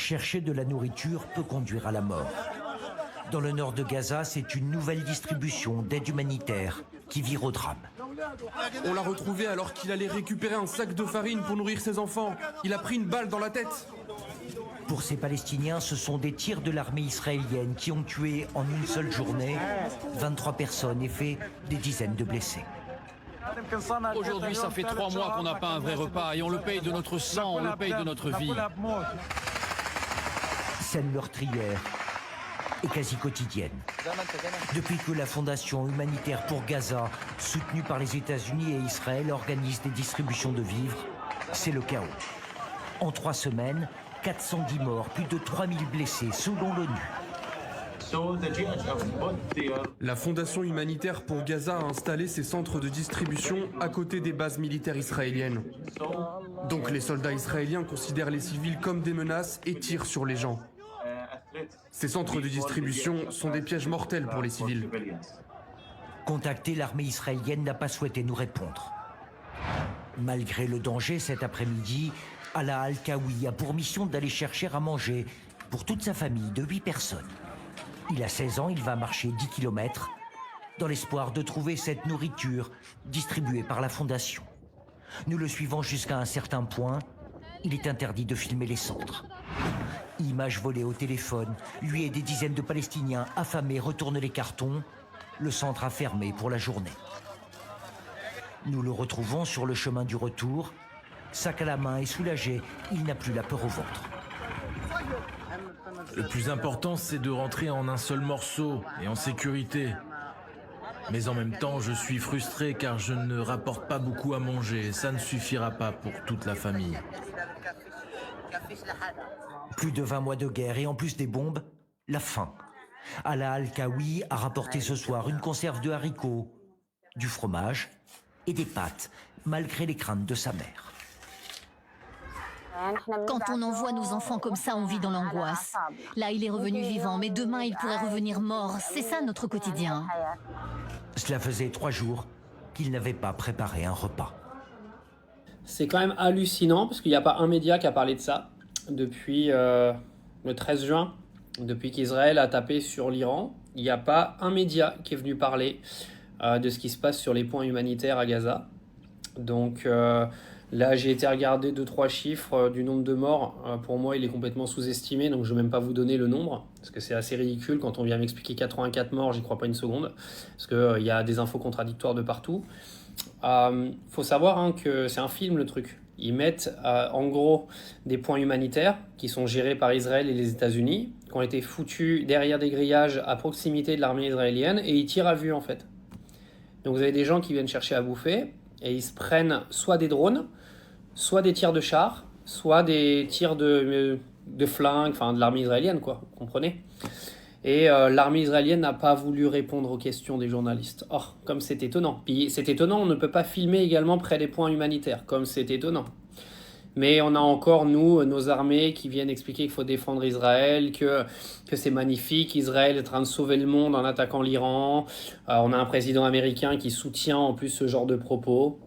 Chercher de la nourriture peut conduire à la mort. Dans le nord de Gaza, c'est une nouvelle distribution d'aide humanitaire qui vire au drame. On l'a retrouvé alors qu'il allait récupérer un sac de farine pour nourrir ses enfants. Il a pris une balle dans la tête. Pour ces Palestiniens, ce sont des tirs de l'armée israélienne qui ont tué en une seule journée 23 personnes et fait des dizaines de blessés. Aujourd'hui, ça fait 3 mois qu'on n'a pas un vrai repas et on le paye de notre sang, on le paye de notre vie. Scène meurtrière et quasi quotidienne. Depuis que la Fondation humanitaire pour Gaza, soutenue par les États-Unis et Israël, organise des distributions de vivres, c'est le chaos. En 3 semaines, 410 morts, plus de 3000 blessés, selon l'ONU. La Fondation humanitaire pour Gaza a installé ses centres de distribution à côté des bases militaires israéliennes. Donc les soldats israéliens considèrent les civils comme des menaces et tirent sur les gens. Ces centres de distribution sont des pièges mortels pour les civils. Contacté, l'armée israélienne n'a pas souhaité nous répondre. Malgré le danger, cet après-midi, Alaa Al-Kawi a pour mission d'aller chercher à manger pour toute sa famille de 8 personnes. Il a 16 ans, il va marcher 10 km dans l'espoir de trouver cette nourriture distribuée par la Fondation. Nous le suivons jusqu'à un certain point. Il est interdit de filmer les centres. Images volées au téléphone, lui et des dizaines de Palestiniens affamés retournent les cartons. Le centre a fermé pour la journée. Nous le retrouvons sur le chemin du retour. Sac à la main et soulagé, il n'a plus la peur au ventre. Le plus important, c'est de rentrer en un seul morceau et en sécurité. Mais en même temps, je suis frustré car je ne rapporte pas beaucoup à manger et ça ne suffira pas pour toute la famille. Plus de 20 mois de guerre et en plus des bombes, la faim. Alaa Al-Kawi a rapporté ce soir une conserve de haricots, du fromage et des pâtes, malgré les craintes de sa mère. Quand on envoie nos enfants comme ça, on vit dans l'angoisse. Là, il est revenu vivant, mais demain, il pourrait revenir mort. C'est ça notre quotidien. Cela faisait 3 jours qu'il n'avait pas préparé un repas. C'est quand même hallucinant parce qu'il n'y a pas un média qui a parlé de ça depuis le 13 juin, depuis qu'Israël a tapé sur l'Iran. Il n'y a pas un média qui est venu parler de ce qui se passe sur les points humanitaires à Gaza. Donc là, j'ai été regarder 2-3 chiffres du nombre de morts. Pour moi, il est complètement sous-estimé, donc je ne vais même pas vous donner le nombre, parce que c'est assez ridicule. Quand on vient m'expliquer 84 morts, j'y crois pas une seconde, parce qu'il y a des infos contradictoires de partout. Faut savoir que c'est un film, le truc. Ils mettent en gros des points humanitaires qui sont gérés par Israël et les États-Unis, qui ont été foutus derrière des grillages à proximité de l'armée israélienne, et ils tirent à vue en fait. Donc vous avez des gens qui viennent chercher à bouffer, et ils se prennent soit des drones, soit des tirs de chars, soit des tirs de flingues, enfin de l'armée israélienne, quoi, vous comprenez ? Et l'armée israélienne n'a pas voulu répondre aux questions des journalistes. Oh, comme c'est étonnant. Puis c'est étonnant, on ne peut pas filmer également près des points humanitaires, comme c'est étonnant. Mais on a encore, nous, nos armées qui viennent expliquer qu'il faut défendre Israël, que c'est magnifique, Israël est en train de sauver le monde en attaquant l'Iran. On a un président américain qui soutient en plus ce genre de propos.